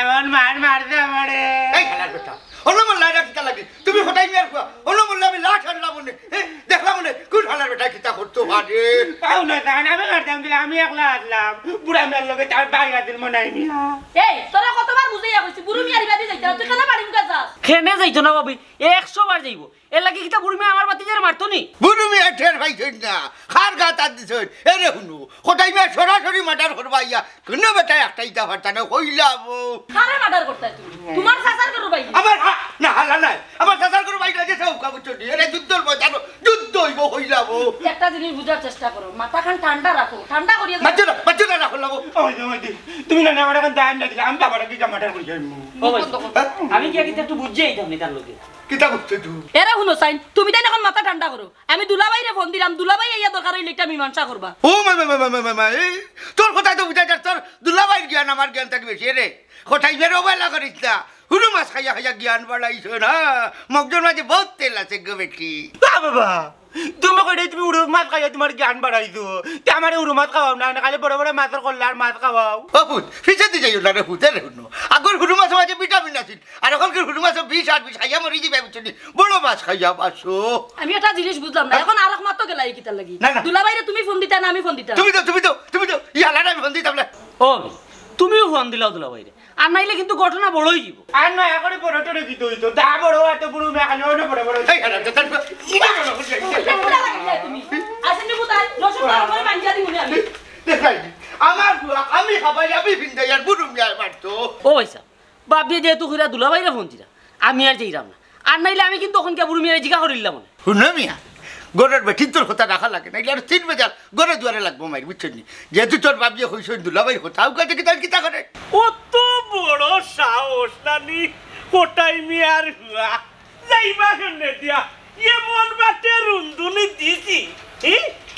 এমন মার মারছে আমারে এই খেলার বেটা হলো মোল্লা কিতা লাগে তুমি হঠাই মিয়ার কুয়া হলো মোল্লা আমি লাখ হারলাম মনে দেখলাম মনে কোন খেলার বেটা কিতা করতো বাজে তাও না তাই আমি করতাম কি আমি একলা আসলাম বুড়া মেয়ের লগে তার বাড়ি গাছিল মনে হয় মিয়া এই তোরা কতবার বুঝাইয়া কইছি বুড়ো মিয়ারি বাদি যাইতা তুই কেন বাড়িম কাজ খেনে যাইতো না বাবি 100 বার যাইবো এর লাগি কিতা বুড়ি মেয়ে আমার বাতিজারে মারতো নি বুড়ো মিয়া ঠের পাইছেন না খার গা তার দিছেন এরে হুনু হঠাই মিয়া সরাসরি মার্ডার করবা ইয়া কোন বেটা একটা ইটা ফারতা না কইলাম কারে মার্ডার করতে তুমি তোমার সাসার করো ভাই আমার না হালা নাই আমার সাসার করে বাইরে যে সব কাবু চটি এরে যুদ্ধর ময়দান যুদ্ধ হইব কইলাম একটা জিনিস বুঝার চেষ্টা করো মাথা খান ঠান্ডা রাখো ঠান্ডা করিয়া বাচ্চা না রাখলাম ওই তুমি না আমার এখন দাম না দিলে আমি বাবাটা কি মার্ডার করি ও ভাই আমি কি আগে একটু বুঝিয়ে আইতাম নি তার লগে কিতা বুঝতে তুই এরা হুনো সাইন তুমি তাই এখন মাথা ঠান্ডা করো আমি দুলাভাইরে ফোন দিলাম দুলাভাই আইয়া দরকার হইলে একটা মীমাংসা করবা ও মা তোর কথা তো বুঝাই তোর দুলাভাইয়ের জ্ঞান আমার জ্ঞান থাকবে সে রে কোথায় বেরো বেলা করিস না হুনু মাছ খাইয়া খাইয়া জ্ঞান বাড়াইছ না মগজোর মাঝে বহুত তেল আছে গো বেটি বাবা তুমি কইলে তুমি উড়ো মাছ খাইয়া তোমার জ্ঞান বাড়াইছো তে আমারে উড়ো মাছ খাওয়াও না খালি বড় বড় মাছের কল্লার মাছ খাওয়াও বাবুত ফিসে যাইও না রে হুতে রে হুনু আগর হুনু মাছ মাঝে ভিটামিন আছিল আর এখনকার হুনু মাছ 20 খাইয়া মরি যাবে বুঝলি বড় মাছ খাইয়া বাসো আমি একটা জিনিস বুঝলাম না এখন আরেক মাত্র গেলাই কিতা লাগি দুলাভাইরে তুমি ফোন দিতা না আমি ফোন দিতা তুমি তো ইয়ালাটা আমি ফোন দিতাম না ও তুমিও ফোন দিলাও দুলা ভাইরে আর নাইলে কিন্তু ঘটনা বড়ই যাব আর না এখন বড় টড়ে কি হইতো দা বড় এত বড় মেখানে অন্য বড় বড় এই হারাম তো তুমি আসেনি বুতাই রসুন করে মাঞ্জা দি মুনি আমি দেখাই আমার আমি খাবাই আমি বিন্দাই আর বুড়ুম যায় মারতো ও ভাইসা বাপ দিয়ে যেহেতু কইরা দুলা ভাইরে ফোন দিরা আমি আর যাইরাম না আর নাইলে আমি কিন্তু ওখানকে বুড়ি মেয়ে জিজ্ঞা করিলাম মনে শুনো মিয়া গরের বেটি তোর কথা রাখা লাগে না আর 3 বাজার গরে দুয়ারে লাগবো মাইর বুঝছেন নি যেহেতু তোর বাপ যে হইছ দুলাভাই কোথাও কাছে কি তার কিতা করে কত বড় সাহস নানি কোটাই মিয়ার যাইবা কেনে দিয়া এমন বাটে রুন্দুনি দিছি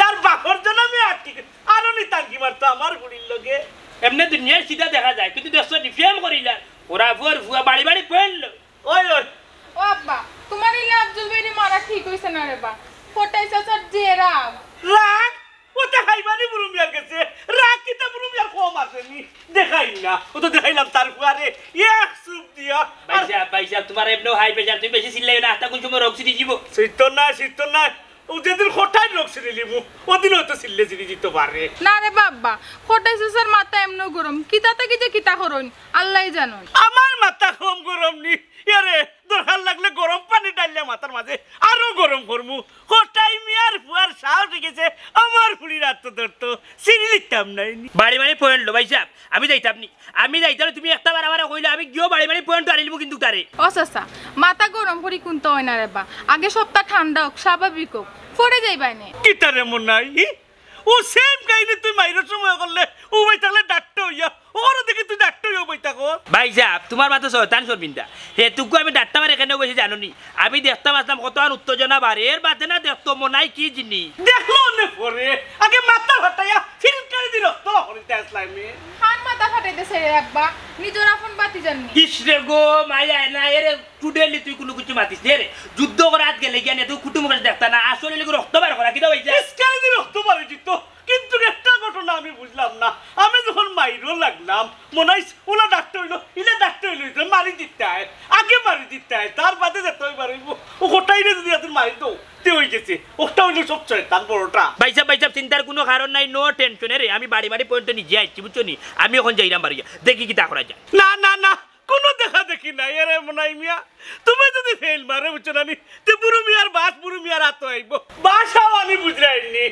তার বাপর জন্য আমি আটকি আর নি তাঙ্কি মারতো আমার গুড়ির লগে এমনি দুনিয়ার সিধা দেখা যায় কিন্তু দেশ ডিফেম করিলা ওরা ভুয়া বাড়ি বাড়ি পেল ওই ওই ও আব্বা তোমার ইলা আব্দুল ভাইরে মারা ঠিক হইছে না রে বা ফটাই চাচার যে রাগ রাগ ওটা খাইবানি বুরুমিয়ার কাছে রাগ কিতা বুরুমিয়ার কম আসেনি দেখাই না ও তো দেখাইলাম তার ফুয়ারে এক সুপ দিয়া ভাইসা তোমার এমনি হাই প্রেসার তুমি বেশি চিল্লাই না তা কোন সময় রোগ সিটি জীব শীত না ও যেদিন হঠাৎ রোগ সিটি লিবু ওদিন হয়তো চিল্লে চিনি দিতে পারে না রে বাবা ফটাই চাচার মাথা এমন গরম কিতাতে কি যে কিতা করন আল্লাহই জানেন আমার মাথা কম গরম নি আরে দরকার লাগলে গরম পানি ডাললে মাথার মাঝে আরো গরম করমু হঠাৎ মিয়ার ফুয়ার সাহস গেছে আমার ফুড়ি রাত ধরতো সিঁড়ি লিখতাম নাই বাড়ি বাড়ি পয়েন্ট লো ভাই সাহেব আমি যাইতাম নি আমি যাইতাম তুমি একটা বার আমার কইলে আমি গিয়েও বাড়ি বাড়ি পয়েন্ট আনিলবো কিন্তু তারে ও চাচা মাথা গরম করি কোনটা হয় না রে বা আগে সপ্তাহ ঠান্ডা হোক স্বাভাবিক হোক পড়ে যাইবাই নে কি তারে মন নাই ও সেম কাহিনী তুই মাইরের সময় করলে ও ভাই তাহলে ডাক্তার হইয়া ওর দেখি তুই ডাক্তার হইয়া বই থাকো ভাই সাহেব তোমার মাথা শয়তান শর্মিন্দা হেতুকু আমি ডাক্তার মার এখানে বসে জানো নি আমি দেখতাম আসলাম কত আর উত্তেজনা বাড়ে এর বাদে না দেখতো মনাই কি জিনিস দেখলো নে পরে আগে মাথা ফাটাইয়া ফিল্টার দি রক্ত করিতে আসলাম খান মাথা ফাটাইতেছে রে আব্বা নিজের আপন বাতি জাননি ইসরে গো মায়া না এরে টুডেলি তুই কোনো কিছু মাতিস রে যুদ্ধ করাত গেলে গিয়ে তুই কুটুম করে দেখতা না আসলে লিখে রক্ত বার করা কি দাও ভাই ইসকালে দি রক্ত বাড়ি দিত কিন্তু একটা ঘটনা আমি বুঝলাম না আমি যখন মাইরও লাগলাম মনে হয় ওলা ডাক্তার হইলো ইলে ডাক্তার হইলো মারি দিতে হয় আগে মারি দিতে হয় তার বাদে যেতে হয় মারিব ও গোটাই রে যদি তুই মারি দো তে হয়ে গেছে ওটা হইলো সব শয়তান বড়টা ভাইসাব চিন্তার কোনো কারণ নাই নো টেনশন রে আমি বাড়ি বাড়ি পয়েন্ট নিজে আসছি বুঝছো নি আমি এখন যাইরাম বাড়ি দেখি কি তা করা যায় না কোনো দেখা দেখি নাই এরে মনাই মিয়া তুমি যদি ফেল মারে বুঝছো না নি তে বুড়ো মিয়ার বাস বুড়ো মিয়ার হাত আইব বাসাও আমি বুঝরাইনি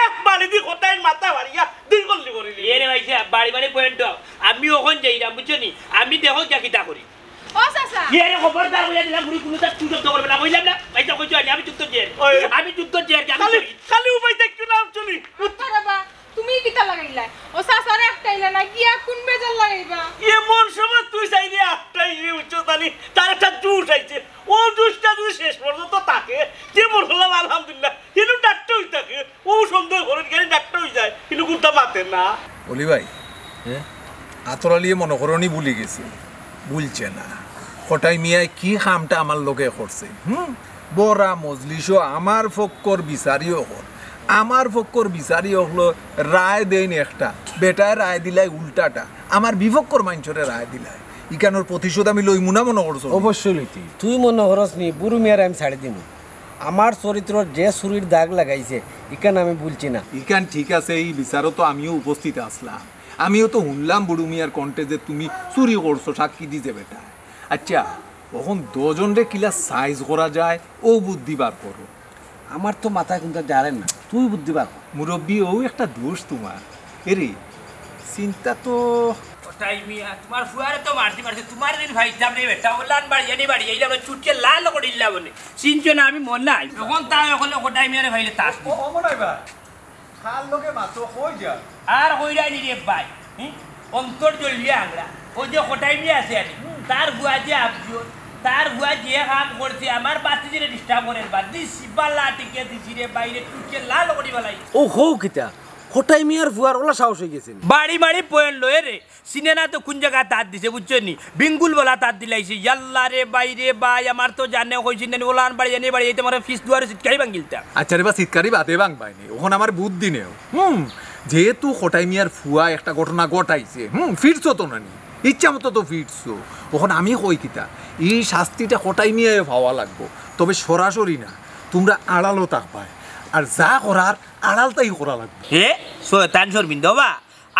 এক বাড়ি দি কোটাই মাথা বাড়িয়া দুই গল্লি করিলি এরে ভাইসা বাড়ি বাড়ি পয়েন্ট আমি ওখান যাইরাম বুঝছো নি আমি দেখো যা কিতা করি ও চাচা এরে খবরদার কইয়া দিলাম বুড়ি কোনো তার চুপ করবে না কইলাম না ভাইসা কইছো আমি যুদ্ধ জের খালি উপায় দেখছো না চলি বাবা তুমি কিতা লাগাইলা ও চাচারে একটাইলা না গিয়া কোন বেজার লাগাইবা এমন সময় তুই চাইলে একটাই উচ্চতানি তার একটা জুস আইছে ও জুসটা যদি শেষ পর্যন্ত থাকে যেমন হলাম আলহামদুলিল্লাহ কিন্তু ডাক্তার হয়ে থাকে ও সন্দেহ করে গেলে ডাক্তার হয়ে যায় কিন্তু কোনটা মাতে না বলি ভাই আতরালিয়ে মনে করনি ভুলে গেছে ভুলছে না হঠাই মিয়ায় কি কামটা আমার লোকে করছে বড়া মজলিসও আমার ফক্কর বিচারিও কর আমার পক্ষর বিচারি হলো রায় দেন একটা, বেটায় রায় দিলাই উল্টাটা, আমার বিপক্ষর মানুষরে রায় দিলাই, ইকানোর প্রতিশোধ আমি লইমু না মনে করছো? অবশ্যই লইতি। তুই মনে করস নি বুড়ো মিয়ার আমি ছাড়ি দিমু? আমার চরিত্র যে ছুরির দাগ লাগাইছে ইকান আমি বলছি না। ইকান ঠিক আছে, এই বিচারও তো আমিও উপস্থিত আসলাম, আমিও তো শুনলাম বুড়ো মিয়ার কণ্ঠে যে তুমি চুরি করছো, সাক্ষী দিতে বেটা। আচ্ছা তখন দুজনরে কিলা সাইজ করা যায় ও বুদ্ধি বার করো। আমার তো মাথায় কিন্তু জানেন না, তুই বুদ্ধি পার। মুরব্বী ও একটা দোষ তোমার, এরে চিন্তা তো ওটাই মিয়া তোমার ফুয়ারে তো মারতে মারতে তোমার দিন ভাই দাম নেই বেটা ওলান বাড়ি জানি বাড়ি এইলা বলে চুটকে লাল করে দিলা বলে চিনছো না আমি মন নাই এখন তাও এখন ওটাই মিয়ারে ভাইলে তাস খাল লোকে মাত্র কই যা আর হইরাই নি রে ভাই অন্তর জ্বলিয়ে আংরা ওই যে ওটাই মিয়া আছে আর তার বুয়া যে আপজিও তার বুয়া যে কাম করছে আমার বাতি যে ডিস্টার্ব করেন বাদ দিছি বালা টিকে দিছি রে বাইরে চুটকে লাল করে বলাই ও হো কিতা হঠাই মিয়ার ফুয়ার ওলা সাহস হয়ে গেছে। বাড়ি বাড়ি পয়েন্ট লয়ে রে সিনেনা তো কোন জায়গা তার দিছে বুঝছো নি বিঙ্গুল বলা তার দিলাইছে ইয়াল্লা রে বাইরে বাই আমার তো জানে হইছে না ওলান বাড়ি জানি বাড়ি এই তোমার ফিস দুয়ারে সিটকারি বাঙ্গিলতা। আচ্ছা রে বা শীতকারি বাদে বাং পাইনি, ওখানে আমার বুদ্ধি নেও। যেহেতু হঠাই মিয়ার ফুয়া একটা ঘটনা ঘটাইছে, ফিরছো তো না নি, ইচ্ছা মতো তো ফিরছো, ওখানে আমি কই কিতা এই শাস্তিটা হঠাই মিয়ায় পাওয়া লাগবো, তবে সরাসরি না, তোমরা আড়ালো থাকবায়, আর যা করার আড়ালটাই করা লাগবে। হে শয়তান শর্মিন্দা বা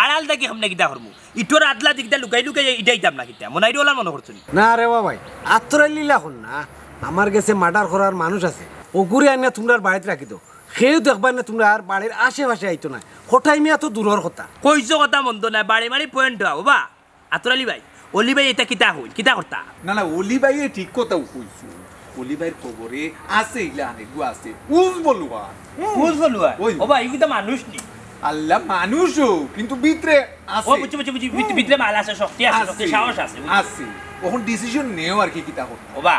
আড়ালটা কি হামনা কিতা করমু ইটোর আদলা দিকটা লুকাই লুকাই ইটাইতাম না কিতা মনে আইডি ওলার মনে করছো না রে বাবাই আত্মরাই লীলা হন না, আমার কাছে মার্ডার করার মানুষ আছে, ও ঘুরে আইনা তোমরা বাড়িতে রাখি দো, সেও দেখবার না তোমরা আর বাড়ির আশেপাশে আইতো না, হঠাই মিয়া তো দূরের কথা। কইছো কথা মন্দ না বাড়ি বাড়ি পয়েন্ট হও বা আতরালি ভাই অলি ভাই এটা কিতা হই কিতা করতা না না অলি ভাই ঠিক কথাও কইছো, অলি ভাইয়ের খবরে আছে ইলা আনেগু আছে উজ বলুয়া বুঝ বলুয়া ওই। ও ভাই ইগুতা মানুষ নি আল্লাহ মানুষও কিন্তু ভিতরে আছে, ও বুঝছি বুঝছি বুঝছি ভিতরে মাল আছে শক্তি আছে শক্তি সাহস আছে আছে, ওখন ডিসিশন নেও আর কি কিতা করতে। ও বা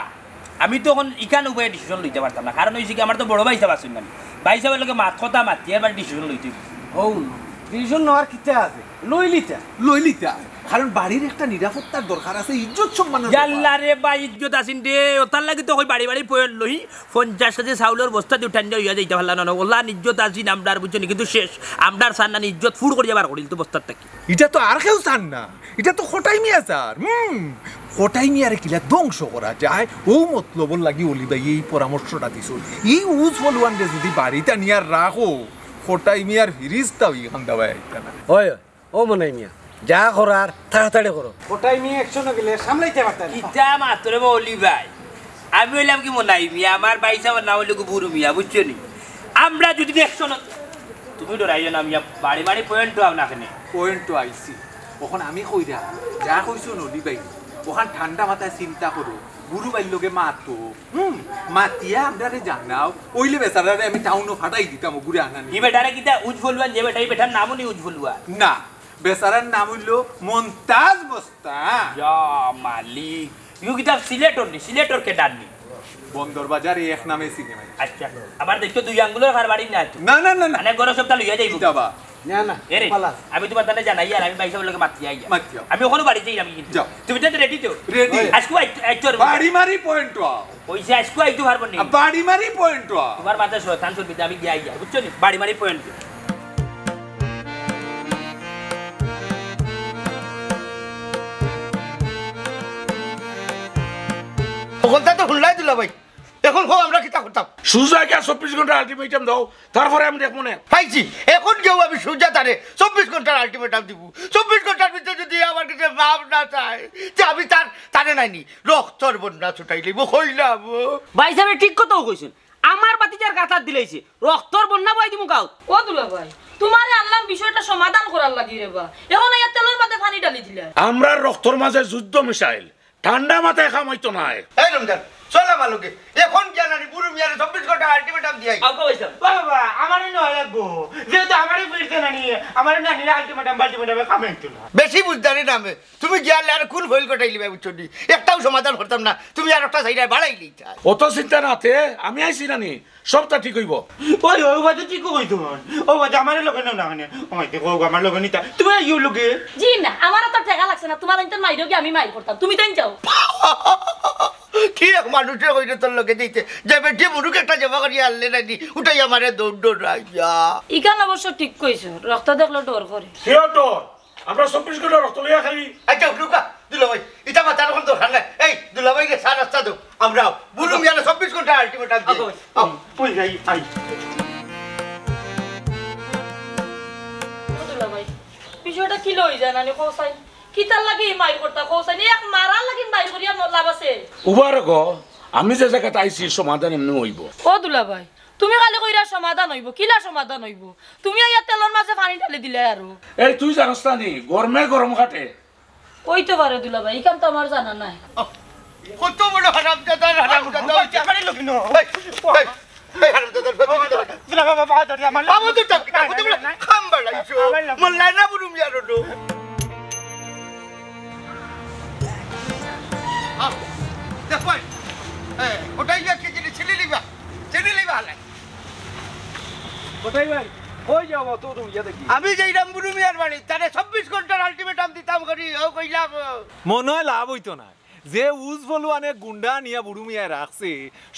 আমি তো এখন ইকান উপায়ে ডিসিশন লইতে পারতাম না, কারণ হইছে কি আমার তো বড় ভাই হিসাব আছে মানে ভাই হিসাবের লগে মাত কথা মাতি এবার ডিসিশন লইতে ও ডিসিশন নেওয়ার কিতা আছে লইলিতা লইলিতা, কারণ বাড়ির একটা নিরাপত্তার দরকার আছে, ইজ্জত সম্মানের জাল্লা রে ভাই ইজ্জত আসিন রে ওতার লাগি তো কই বাড়ি বাড়ি পয়েন্ট লই 50 কেজি চাউলের বস্তা দি উঠান হইয়া যাইতে পারলা না ওলা ইজ্জত আসিন আমদার বুঝছেন কিন্তু শেষ আমদার সান্নানি ইজ্জত ফুড় করে যাবার করিল তো বস্তার টাকি এটা তো আর কেউ চান না, এটা তো হঠাই মিয়া স্যার। হঠাই মিয়ারে কিলা ধ্বংস করা যায় ও মতলবর লাগি অলি ভাই এই পরামর্শটা দিছ, এই উজ বলওয়ানরে যদি বাড়িতে নিয়ে রাখো হঠাই মিয়ার ফিরিস্তা ওইখান দেওয়া আইতা না। ওই ও মনাই মিয়া যা করার তাড়াতাড়ি করো, হঠাই মিয়া একশনে গেলে সামলাইতে পারতেন। কিতা মাত্রে বলি ভাই আমি হইলাম কি মনাই মিয়া আমার ভাই সাহেব নাম হইল বুড়ু মিয়া বুঝছো নি আমরা যদি দেখছন তুমি ডরাইও না মিয়া বাড়ি বাড়ি পয়েন্ট তো না কেন পয়েন্ট তো আইসি, ওখানে আমি কইরা যা কইছো নদী ভাই ওখান ঠান্ডা মাথায় চিন্তা করো, বুড়ো বাইর লোকে মাতো মাতিয়া আমরা জানাও ওইলে বেচারারে আমি টাউনও ফাটাই দিতাম ঘুরে আনানি। এই বেটারে কিতা উজ্জ্বলওয়ান যে বেটা এই বেটার নামও নি উজ্জ্বলওয়ান না বেচারার নাম হইল মন্তাজ বস্তা। ইয়া মালিক ইউ কিতা সিলেটর কে ডাননি বন্দর বাজার এক নামে সিনেমা। আচ্ছা আবার দেখছো দুই আঙ্গুলের ঘর বাড়ি না না না না না মানে গরম সপ্তাহ লইয়া যাইব যাবা না না এরে পালা আমি তোমার তাহলে জানাই আর আমি ভাই সাহেবের লগে মাতি আইয়া মাতি যাও। আমি ওখানে বাড়ি যাই আমি কিন্তু যাও। তুমি তো রেডি তো রেডি আজকে আইতো বাড়ি মারি পয়েন্ট ওইসে আজকে আইতো পারবো নি বাড়ি মারি পয়েন্ট তোমার মাথায় শয়তান চলবি আমি গিয়ে আইয়া বুঝছো নি বাড়ি মারি পয়েন্ট ওখানটা তো হুল্লাই দিলা ভাই, এখন হোক আমরা কিতা করতাম? সুজা কে 24 ঘন্টা আলটিমেটাম দাও তারপরে আমি দেখবো না পাইছি এখন কেউ আমি সুজা তারে 24 ঘন্টার আলটিমেটাম দিব, 24 ঘন্টার ভিতরে যদি আমার কাছে ভাব না চায় যে আমি তারে নাইনি রক্তর বন্যা ছুটাই লিব হইলাম। ভাই সাহেব ঠিক কথাও কইছেন, আমার বাতিজার গাথার দিলাইছে রক্তর বন্যা বই দিমু গাও। ও দুলা ভাই তোমারে আনলাম বিষয়টা সমাধান করার লাগি রে বা, এখন এই তেলের মাঝে পানি ঢালি দিলা। আমরা রক্তর মাঝে যুদ্ধ মিশাইল ঠান্ডা মাথায় খামাইতো না এই রমজান চল আমার লোকে এখন জ্ঞান আনি বুড়ো মিয়ারে 24 ঘন্টা আলটিমেটাম দিয়াই। কাউকে বলছিলাম বাবা আমারই নয় লাগবো যেহেতু আমারই ফিরতে না নিয়ে আমার নানিরা আলটিমেটাম কামাইতো না। বেশি বুঝদারি নামে তুমি গিয়ালে আর কোন ফেল কটাই লিবা বুঝছো নি, একটাও সমাধান করতাম না, তুমি আর একটা সাইডে বাড়াইলি। অত চিন্তা নাতে আমি আইছি নানি সবটা ঠিক হইব। ওই ওই বাজে ঠিক কইতো ও বাজে আমারই লোকে না মানে আমায় দেখো আমার লোকে নিতা তুমি ইউ লোকে জি না আমারও তো টাকা লাগছে না, তোমার আনতে মাইরো কি আমি মাইর করতাম, তুমি তাই যাও। কি এক মানুষের হইলে তোর লোকে দিতে যে বেটি মুরুক একটা জমা করিয়া আনলে নানি উঠাই আমারে দৌড় দৌড় রাইয়া ইখান অবশ্য ঠিক কইছো রক্ত দেখলে ডর করে সিওটর আমরা 24 ঘন্টা রক্ত লইয়া খালি আচ্ছা লুকা দুলাভাই এটা মাথার এখন দরকার নাই এই দুলাভাই রে সারা রাস্তা দাও আমরাও বুলু মিয়ালে 24 ঘন্টা আলটিমেটাম দিই ওই যাই আই দুলাভাই বিষয়টা কি লই যায় নানি কোসাই কিতার লাগি মাইর করতা কোসাই এক মারার লাগি মাইর করিয়া লাভ আছে উবার গো আমি যে জায়গায় আইছি সমাধান এমনি হইব ও দুলাভাই তুমি খালি কইরা সমাধান হইব কিলা সমাধান হইব তুমি আইয়া তেলর মাঝে পানি ঢালি দিলে আর এই তুই জানোস না নি গরমে গরম কাটে কইতে পারে দুলাভাই ইখান তো আমার জানা নাই কত বড় হারামজাদা চাকরি লোক নো এই হারামজাদার দিলা বাবা বাহাদুর আমার আমো তো চাকরি কত বড় খাম বাড়াইছো মোল্লাই না বুলু মিয়া রোডো দেখো ওটাই কি জিনিস ছেলে লিবা হালাই কোথায় ভাই কই যাবো তো তুমি দেখি আমি যাইরাম বুলু মিয়ার বাড়ি তারে 24 ঘন্টার আলটিমেটাম দিতাম করি ও কইলাম মনে হয় লাভ হইতো না যে উজবলুয়ানে গুন্ডা নিয়ে বুড়ু মিয়ায় রাখছে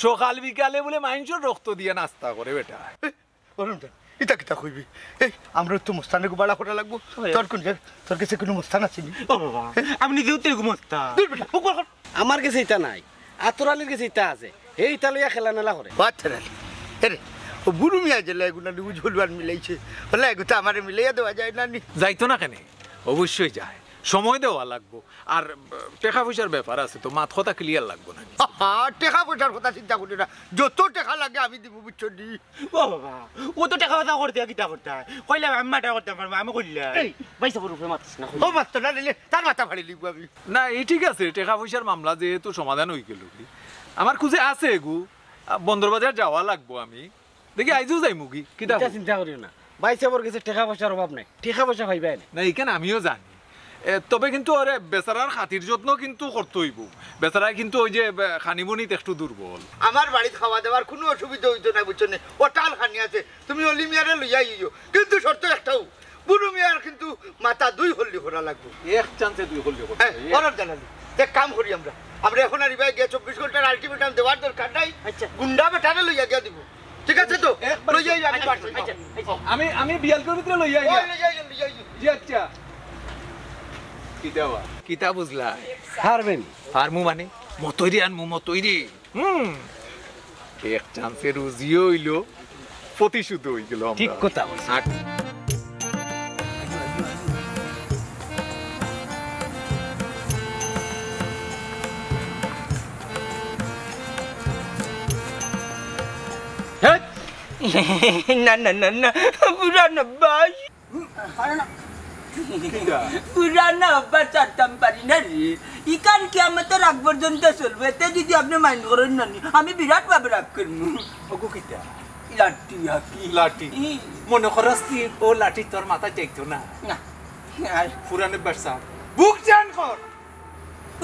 সকাল বিকালে বলে মানুষের রক্ত দিয়ে নাস্তা করে বেটা ইতা কিতা কইবি এই আমরা তো মুস্তানে গোবাড়া করা লাগবো তোর কাছে কোনো মুস্তান আছে নি ও বাবা আমি নিজেও তেল ঘুমোস্তা দূর বেটা উপর কর আমার কাছে ইটা নাই আতরালির কাছে ইটা আছে এই ইটা লইয়া খেলা নেলা করে বাচ্চারালি আরে ও বুড়ু মিয়া যে লাগুনা নিউজ হলবার মিলাইছে বলে এগুতো আমারে মিলাইয়া দেওয়া যায় না নি যাইতো না কেন অবশ্যই যায় সময় দেওয়া লাগবো আর টাকা পয়সার ব্যাপার আছে তো মাথ কথা ক্লিয়ার লাগবো না টাকা পয়সার কথা চিন্তা করি না যত টাকা লাগে আমি দিব বুঝছো নি ও বাবা ও তো টাকা কথা করতে কিটা করতে কইলাম আমি মাটা করতে পারবো আমি কইলাম এই বাইসা বড় উপরে মাতিস না ও মাস্টার না নিলে তার মাথা ফাড়ি লিখবো আমি না এই ঠিক আছে টাকা পয়সার মামলা যেহেতু সমাধান হয়ে গেল আমার খুঁজে আছে গু বন্দরবাজার যাওয়া লাগবো আমি দেখি আইজও যাই মুগি কিতা চিন্তা করিও না ভাই সাহেবের কাছে টাকা পয়সার অভাব নাই টাকা পয়সা পাইবে না এখানে আমিও জানি তবে কিন্তু আরে বেচারার খাতির যত্ন কিন্তু করতে হইব বেচারায় কিন্তু ওই যে খানিবনিত একটু দুর্বল আমার বাড়িতে খাওয়া দাওয়ার কোনো অসুবিধা হইতো না বুঝছো না ও টাল খানি আছে তুমি অলি মিয়ারে লইয়া ইয়ো কিন্তু শর্ত একটাও বুড়ু মিয়ার কিন্তু মাথা দুই হল্লি করা লাগবে এক চান্সে দুই হল্লি হ্যাঁ অনার জানালি দেখ কাম করি আমরা এখন আর ইবাই গিয়ে 24 ঘন্টার আলটিমেটাম দেওয়ার দরকার নাই গুন্ডা বেটারে লইয়া গিয়া দিব ঠিক আছে তো লইয়া আমি পারছি আমি বিয়ালকর ভিতরে লইয়া ওই লইয়া জি আচ্ছা কিতাবা কিতা বুঝলা হারবেন ফার্মু মানে মতইরি আনমু মতইরি এক চান্সে রুজিও হইলো প্রতিশোধ হই গেল ঠিক কথা বলছ না না না না পুরানো বাস পুরানো আব্বা চারতাম পারি না রে ইকান কি আমাদের রাগ পর্যন্ত চলবে এতে যদি আপনি মাইন্ড করেন না আমি বিরাট ভাবে রাগ করবো ওগো কিতা লাঠি হাকি লাঠি মনে করস কি ও লাঠি তোর মাথা চাইতো না না পুরানে বাসা বুক জান কর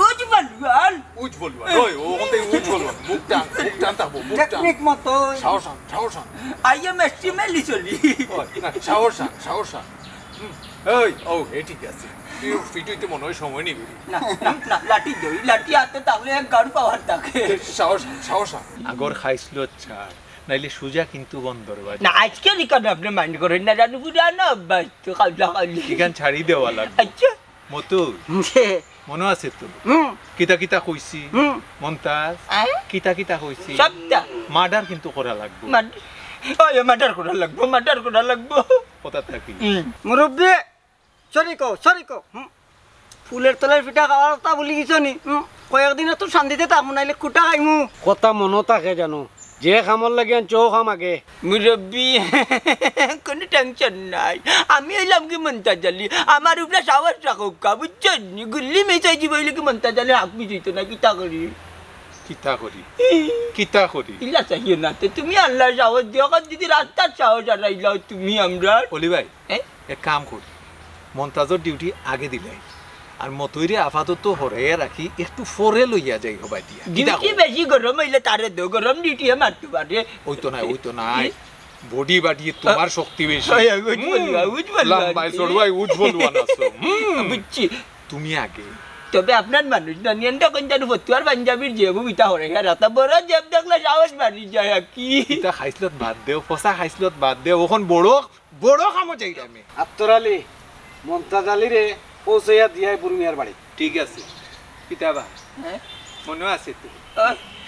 উজ বলবাল উজ বলবা ওই ও কোতে উজ বলবা বুক টান তাবো বুক টান টেকনিক মতো সাহসান আই এম এস্টিমেটলি চলি ওই না সাহসান ওই ও এ ঠিক আছে তুই ফিটুইতে মনে হয় সময় নিবি না না লাঠি দই লাঠি হাতে তাহলে এক গাড় পাওয়ার থাকে সাহসান আগর খাইছিল ছাড় নাইলে সুজা কিন্তু বন্দর বাজে না আজকে রিকার্ড আপনি মাইন্ড করেন না জানো পুরানো আব্বা তো খাওয়া খালি এখান ছাড়ি দেওয়া লাগবে আচ্ছা মতো মনে আছে তো কিতা কইছি মন্তাজ কিতা কইছি সবটা মার্ডার কিন্তু করা লাগবে ওই মার্ডার করা লাগবো কথা থাকি মুরব্বী সরি কো ফুলের তলার পিঠা খাওয়ার কথা বলি গেছো নি কয়েকদিনে তো শান্তিতে থাকবো নাইলে কুটা খাইমু কথা মনো থাকে জানো যে খামর লাগে চৌ খাম আগে মুরব্বী কোনো টেনশন নাই আমি হইলাম কি মন্তাজালি আমার উপরে সাহস রাখো বুঝছেন গুল্লি মেচাই দিব হইলে কি মন্তাজালি হাক বিজইতো না কিতা করি ইলা চাইও না তো তুমি আল্লাহ সাহস দিও যদি রাস্তার সাহস আর রাইলাও তুমি আমরা অলি ভাই এক কাম করি মন্তাজর ডিউটি আগে দিলাই আর মতইরে আপাতত হরে রাখি একটু ফরে লইয়া যাই হবাই দিয়া ডিউটি বেশি গরম হইলে তারে দো গরম ডিউটি মারতে পারে ওই তো নাই বডি বাড়িয়ে তোমার শক্তি বেশি উজ বলবা লম্বাই সরবাই উজ বলবা না বুঝছি তুমি আগে তবে আপনার মানুষ না নিয়ন তখন জানো ফতুয়ার পাঞ্জাবির জেবু বিতা হরে হ্যাঁ রাতা বড় জেব দেখলে সাহস বাড়ি যায় কি ইটা খাইছিলত বাদ দেও ফসা খাইছিলত বাদ দেও ওখন বড় বড় কামো যাই আমি আত্তরালি মমতাজ আলী রে পৌঁছাইয়া দিয়াই বুরুমিয়ার বাড়ি ঠিক আছে কিতাবা হ্যাঁ মনে আছে তো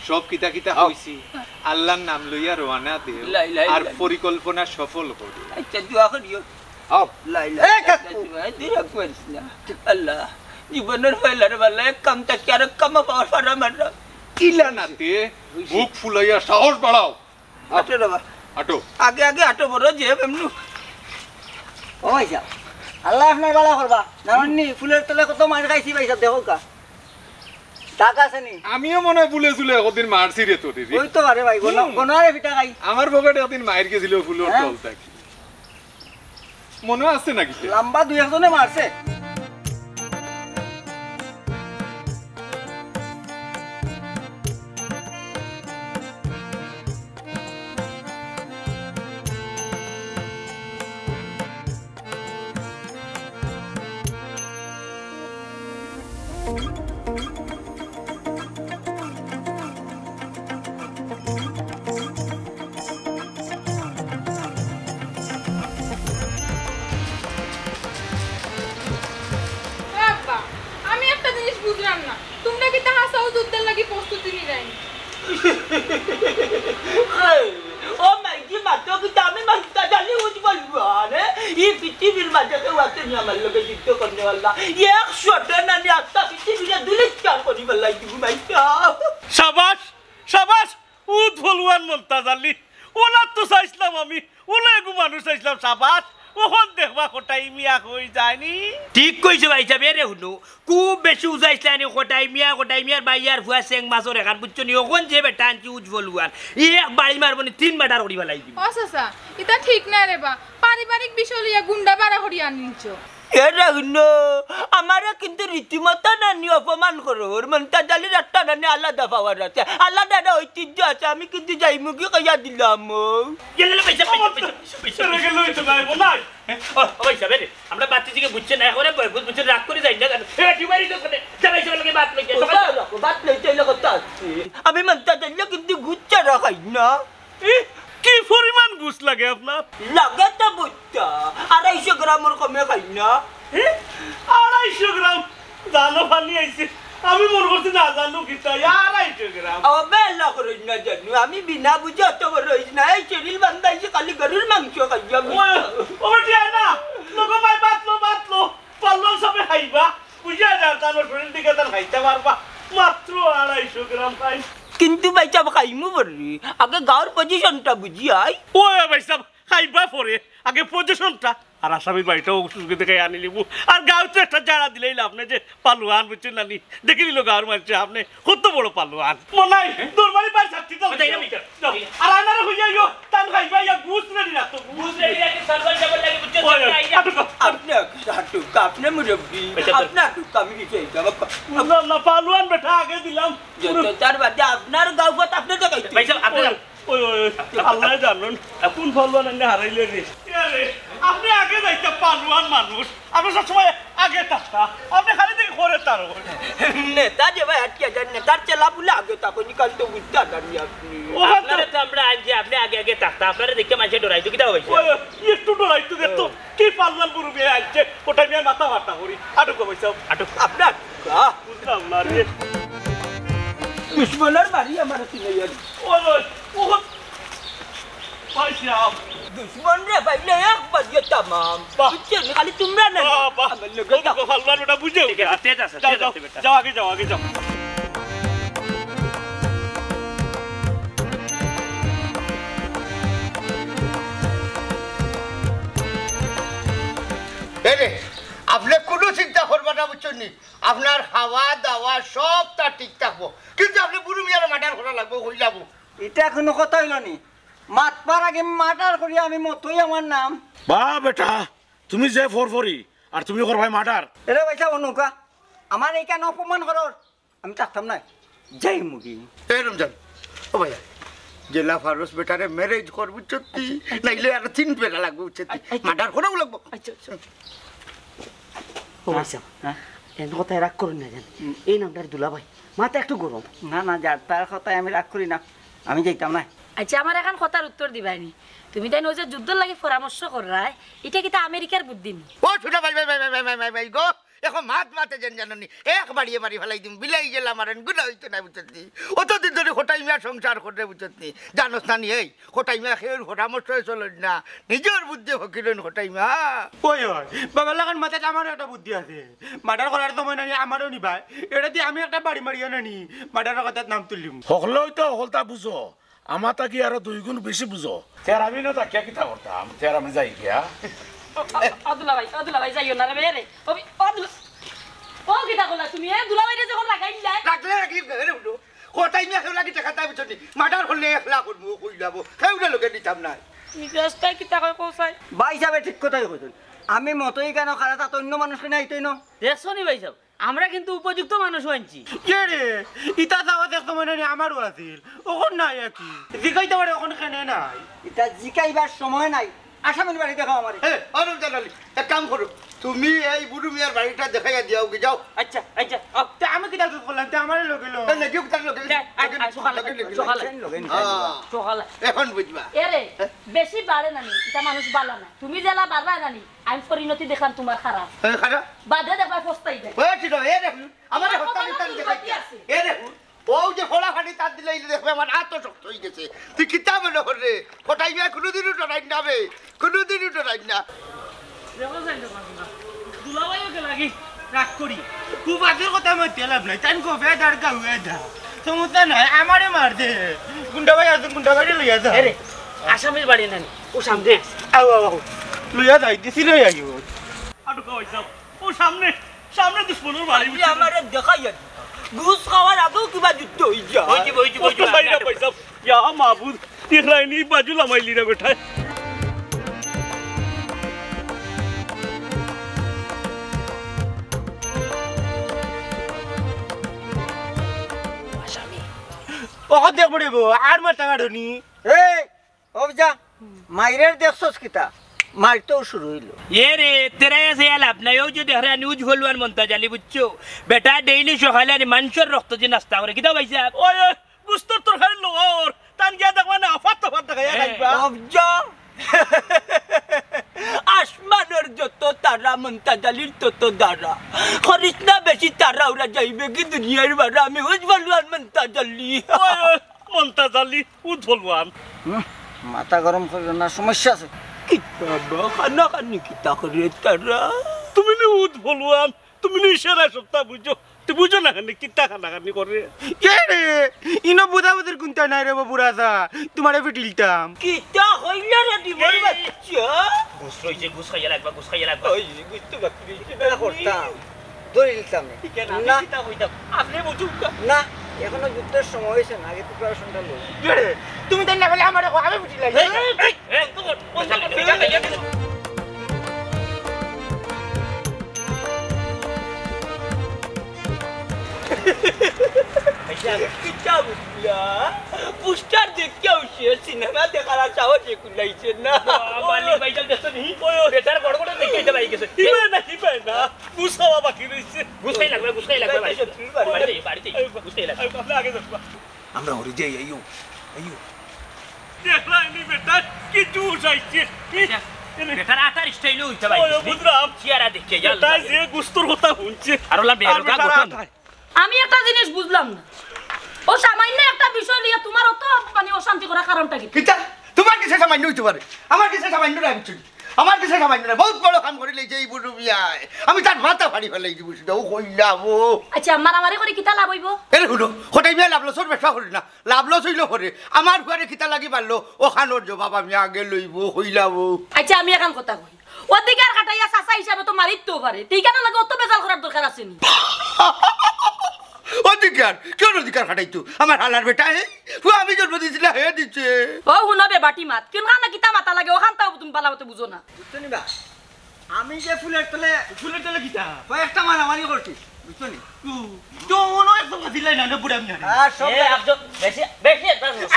সব কিতা কিতা কইছি আল্লাহর নাম লইয়া রওনা দেও লাই, লাই, আর লাই। পরিকল্পনা সফল করি আচ্ছা দোয়া করিও আও লাইলা এ কাকু আল্লাহ জীবনের ফেলার বেলা এক কাম থাকি আর কামা পাওয়ার পারা মারা কিলা নাতে বুক ফুলাইয়া সাহস বাড়াও আটো বাবা আটো আগে আগে আটো বড় যে এমনি ও ভাইসা আল্লাহ আপনার বালা করবা নামাননি ফুলের তলে কত মার খাইছি ভাইসা দেখো কা টাকা আছে নি আমিও মনে হয় ভুলে চুলে একদিন মারছি রে তোরে রে। ওই তো আরে ভাই গনারে পিঠা খাই আমার পকেটে একদিন মায়ের গেছিল ফুলের হ্যাঁ? তল থাকি মনে আছে নাকি তে? লম্বা দুই একজনে মারছে আব্বা আমি একটা জিনিস বুঝলাম না তোমরা কি তাহা সাউ যুদ্ধের লাগি প্রস্তুতি নিরাই ও মাই কি মাতো কি আমি মাস্তা জানি উজ বলবো আরে এই পৃথিবীর মাঝে কেউ আছে নি আমার লোকে যুদ্ধ করতে পারলা এক শটে না নি আত্মা পৃথিবীরে দুলিচ্ছার করি বললাই তুমি মাইতা সাবাস সাবাস উদ ফলুয়ান মমতাজ আলী ওলা তো চাইছিলাম আমি ওলা এগু মানুষ চাইছিলাম সাবাস ওখন দেখবা কোটাই মিয়া কই যায়নি ঠিক কইছে ভাই সাহেব রে হুনু খুব বেশি উজাইছলানি কোটাই মিয়ার বাইয়ার ফুয়া সেং মাছর এখান বুঝছো নি ওখন যে বেটা আনছি উজ ফলুয়ান এক বাড়ি মারবনি 3 বাটার করি ফেলাই দিবি ও চাচা এটা ঠিক না রে বা পারিবারিক বিষয় লিয়া গুন্ডা বাড়া করি আনিছো এরা হুনো আমারা কিন্তু রীতিমতো নানি অপমান করো ওর মনটা জালির একটা নানি আলাদা পাওয়ার আছে আলাদা ঐতিহ্য আছে আমি কিন্তু যাইমুখী কইয়া দিলাম গেলে পয়সা গেল তো ভাই বলাই ও ভাই সাহেব রে আমরা বাতি থেকে বুঝছে না করে বুঝছে রাগ করে যাই না এ কি বাড়ি তো করে যাই সব লগে বাত লগে বাত লইতে কথা আছে আমি মনটা জানলে কিন্তু গুচ্ছা রাখাই না কি পরিমাণ ঘুষ লাগে আপনার লাগে তো বুচ্চা 250 গ্রামের কমে খাই না 250 গ্রাম জানো পানি আইছে আমি মনে করছি না জানো কি তাই 250 গ্রাম বেলা করে না জানি আমি বিনা বুঝে অত বড় হইছি না এই শরীর বান্ধাইছে খালি গরুর মাংস খাইয়া ও টিয়া না লোক ভাই বাতলো পাল্লন সবে খাইবা বুঝা যা তার শরীর দিকে তার খাইতে পারবা মাত্র 250 গ্রাম খাই কিন্তু ভাই চাপ খাইমু বলি আগে গাঁর পজিশনটা বুঝি আই ও ভাই সাহেব খাইবা পরে আগে পজিশনটা আর আসামির বাড়িটাও সুযোগ দেখে আনি লিবু আর গাঁওতে একটা জাড়া দিলেই লাভ নেই যে পালুয়ান বুঝছেন না নি দেখে নিল গাঁর মানুষ আপনি কত বড় পালুয়ান মনাই তোর বাড়ি পাই সাথী তো আর আনারে হই যাইও তান খাইবা ইয়া গুছ রেডি রাখতো গুছ রেডি রাখি সার্ভার যাবার লাগে বুঝছেন আপনি মুরব্বী আপনার আমি কিছু না পালুয়ান বেটা আগে দিলাম তার বাদে আপনার গাঁও পথ আপনি দেখাইতে ভাই সাহেব আপনি ওই আল্লাহ জানুন কোন পালুয়ান এনে হারাইলে রে আপনি আগে যাইতে পালুয়ান মানুষ আপনি সবসময় আগে থাকতা আপনি খালি দেখে করে তার নেতা যে ভাই আটকে যান নেতার চেলা বলে আগে তাকে নিকাল তো বুঝতে জানি আপনি আপনারা তো আমরা আনছি আপনি আগে আগে থাকতা আপনারা দেখে মানুষের ডরাইতো কিটা হয়েছে একটু ডরাইতো দেখতো কি পালুয়ান গরু বিয়ে আনছে ওটা নিয়ে মাথা ভাটা করি আটুকো পয়সা আটুক আপনার বুঝলাম না রে দুশ্মনের বাড়ি আমার চিনে পয়সা দুশ্মন রে পাইলে একবার যে তামাম বুঝছেন খালি তোমরা না আমার লোকে পালুয়ান ওটা বুঝে তেজ আছে যাও আগে যাও রে আপনি কোনো চিন্তা করবেন না বুঝছেন নি আপনার খাওয়া দাওয়া সবটা ঠিক থাকবো কিন্তু আপনি বুড়ো মিয়ার মাটার করা লাগবো হয়ে যাবো এটা কোনো কথা হইল নি মাতবার আগে মাটার করি আমি মতই আমার নাম বা বেটা তুমি যে ফরফরি আর তুমি কর ভাই মাটার এরে পয়সা অনুকা আমার এইখানে অপমান করার আমি থাকতাম না যাই মুগি এই রমজান ও ভাইয়া জেলা ফারুস বেটারে ম্যারেজ কর বুঝছি নাইলে আর 3 বেটা লাগবে বুঝছি মাটার করাও লাগবো ও ভাইসা এন কথায় রাগ করুন না জান এই নামটার দুলাভাই মাথা একটু গরম না না যার তার কথায় আমি রাগ করি না, আমি যাইতাম না। আচ্ছা আমার এখন কথার উত্তর দিবাইনি, তুমি তাই নজর যুদ্ধর লাগে পরামর্শ করায়, এটা কিন্তু আমেরিকার বুদ্ধি নি। ও ছোটা ভাই ভাই ভাই ভাই ভাই ভাই ভাই গো এখন মাতে যেন জানি এক বাড়িয়ে মারি ফেলাই দিম বিলাই গেলাম আর গুলা হইতো না বুঝতি অতদিন ধরে খোটাই মিয়া সংসার করে বুঝতি জানোস না নি এই খোটাই মিয়া খেয়ে পরামর্শ চলেন না নিজের বুদ্ধি হকিলেন খোটাই মিয়া ওই ওই বাবা লাগান মাথায় আমারও একটা বুদ্ধি আছে, মার্ডার করার সময় নানি আমারও নিবাই, এটা দিয়ে আমি একটা বাড়ি মারিয়া নানি মার্ডারের কথার নাম তুলিম। হকলেও তো হলতা বুঝো আমার তাকি আরো 2 গুণ বেশি বুঝো তের আমি না তাকিয়া কিতা করতাম তের আমি যাই গিয়া অদুলা ভাই যাইও না রে মেরে ও কিটা কলা তুমি দুলা ভাইরে যখন লাগাইলা লাগলে রাখি ঘরে উঠো খোটাই মিয়া খেলা কি টাকা তাই বুঝতি মার্ডার হলে 1 লাখ করবো কই যাবো খেউলে লোকে দিতাম না মিজাজটা কিটা কই কোসাই ভাই সাহেব ঠিক কথাই কইছেন, আমি মতই কেন খারাপ তা অন্য মানুষকে নাইতই না। দেখছো নি ভাই সাহেব, আমরা কিন্তু উপযুক্ত মানুষ হইছি। কে রে ইটা যাওয়া দেখতো মনে নানি আমারও আছিল, ওখন নাই কি জিগাইতে পারে ওখন কেনে নাই, এটা জিকাইবার সময় নাই, আসামের বাড়ি দেখাও আমারে। এ অরুণ জানালি এক কাম করো তুমি এই বুড়ু মিয়ার বাড়িটা দেখাইয়া দিও কি যাও আচ্ছা আচ্ছা তা আমি কিটা দুধ করলাম তা আমারে লগেলো নাকি তার লোকে সকালে এখন বুঝবা এরে বেশি বাড়ে নানি, এটা মানুষ বালা না, তুমি জেলা বাড়বা নানি, আমি পরিণতি দেখলাম তোমার খারাপ, খারাপ বাদে দেখবা পস্তাই দেয়। ওই ছিল এ দেখুন আমার হত্যা নিতাম দেখাইতে এ দেখুন ও যে ফোড়া ফাটি তার দিলে দেখবে আমার আত্ম শক্ত হয়ে গেছে তুই কিতা মনে করে ফোটাই গিয়ে কোনোদিনও ডরাই নাবে কোনোদিনও ডরাই না দুলা ভাইও কে লাগি রাগ করি খুব আজের কথা মই তেলাব নাই তান কফে দার গাউয়ে দা সমস্যা নাই আমারে মার দে গুন্ডা ভাই আছে গুন্ডা ভাই লইয়া যা এরে আসামের বাড়ি নানি ও সামনে আও আও লইয়া যাই দিছি লই আইও আটু কই যাও ও সামনে সামনে দুশ্মনের বাড়ি আমারে দেখাইয়া ঘুষ খাওয়ার আগেও কিবা যুদ্ধ হই যা বইছি বাইরে পয়সা ইয়া মাবুদ দেখলাইনি বাজুলা মাইলি রে বেটা ওকে দেখ পড়িব আর মার টাকা ধনি এই অবজা মাইরের দেখছস কিতা মারতেও শুরু হইল। ये रे तेरा ऐसे यार अपना यो जो देख रहा न्यूज खोलवान मनता जाली बुच्चो बेटा डेली सकाले आणि मानसर रक्त जे नाश्ता करे किता भाई साहब ओय गुस्तर तर खाली लोर तान गया देखवा ना फात खाया खाइबा অবজা আসমানের যত তারা মন্তা জালির তত দারা করিস না বেশি তারা ওরা যাইবে কি দুনিয়ার বারা আমি উজ্জ্বলওয়ান মন্তা জালি ओय मनता जाली उठलवान মাথা গরম করিও না, সমস্যা আছে। কিতাবা খানা খানি কিতা করে তারা তুমি নি উঠলवान তুমি নি ইশারা সপ্তাহ বুঝো তুই বুঝো না কেন কিতা খানা খানি করে কে রে ইনো বুদাবুদের গুনতা নাই রে বুড়াসা তোমারে ফিটিলতাম কিতা হইলা রে দিবর বাচ্চা ঘুষ রইছে ঘুষ খাইয়া লাগবা ঘুষ খাইয়া লাগবা ওই গুত্তু বাকরি কিটা করতাম দরিলতাম না কিতা হইতা আপনি বুঝুক না এখনো যুদ্ধের সময় হয়েছে না, আগে প্রিপারেশনটা লো। তুমি তাই না বলে আমারে আমি ফিটিলাই পুস্টার দেখতে হচ্ছে সিনেমা দেখার আশা হচ্ছে কুলাইছে না মালিক ভাই চল দেখছ নি ওই বেটার গড় গড় দেখতে যাই গেছে কি না ঘুষ খাওয়া বাকি রইছে ঘুষ খাই লাগবে ভাই বাড়িতে ঘুষ খাই লাগবে আপনি আগে যাবা আমরা ওরে যাই আইও আইও দেখলাইনি বেটা কি জুস আইছে বেটার আটার স্টাইল হইছে ভাই ওই বুঝরাম চেহারা দেখে যাল তাই যে গুস্তর কথা শুনছে আর ওলা বেরোগা গঠন আমি একটা জিনিস বুঝলাম না, ও সামান্য একটা বিষয় নিয়ে তোমার অত মানে অশান্তি করার কারণটা কি? কিতা তোমার কিসে সামান্য হইতে পারে আমার কিসে সামান্য না বুঝছি আমার কিসে সামান্য না বহুত বড় কাম করে লইছে এই বুড়ু মিয়ায় আমি তার মাথা ফাড়ি ফেলাই দিব সেটা ও কইলাম ও আচ্ছা মারামারি করে কিতা লাভ হইব? এরে শুনো হঠাই মিয়া লাভলসর ব্যবসা করি না লাভলস হইল করে আমার ঘরে কিতা লাগি পারলো ও খানোর জবাব আমি আগে লইব কইলাম ও আচ্ছা আমি এখন কথা কই, অধিকার কাটাইয়া চাচা হিসাবে তো মারিতেও পারে, তুই কেন লাগে অত বেজাল করার দরকার আছে নি? অধিকার কেন অধিকার খাটাইতো আমার হালার বেটা আমি জন্ম দিয়েছিলাম হে দিচ্ছে ও শুনবে বাটি মাত কিন খানা কিতা মাথা লাগে ওখান তাও তুমি পালাবতে বুঝো না। বুঝছো নি বা আমি যে ফুলের তলে কিতা কয়েকটা মারামারি করছি বুঝছো নি তো ওনো একদম দিলাই না বুড়া মিয়া আর সব বেশি বেশি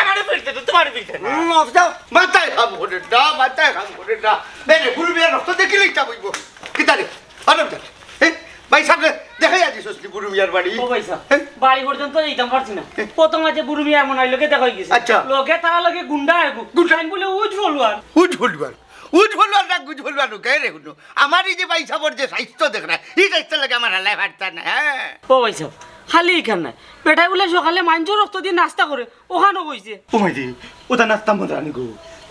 আমারে ফিরতে তো তোমারে ফিরতে যাও মাথায় খাম করে না মাথায় খাম করে না বেরে বুড়ি মেয়ের রক্ত দেখিলেই তা বুঝবো কিতা রে অনব ভাই সামনে দেখে গেছিস নি বুড়ো মিয়ার বাড়ি ও পয়সা বাড়ি পর্যন্ত যেতাম পারছি না প্রথম আছে বুড়ো মিয়ার মনে হয় লোকে দেখা হয়ে গেছে আচ্ছা। লোকে তারা লোকে গুন্ডা গুন্ডাইন বলে উজ বলুয়ার উজ বলবার না গুজ বলবার কে রে হুনো আমার এই যে বাইসাবর যে স্বাস্থ্য দেখ না এই স্বাস্থ্য লাগে আমার হালাই ফাটতা না হ্যাঁ ও পয়সা খালি এখান নাই পেটাই বলে সকালে মাঞ্জুর রক্ত দিয়ে নাস্তা করে ওখানেও কইছে ও মাইদি ওটা নাস্তা মজা আনি গো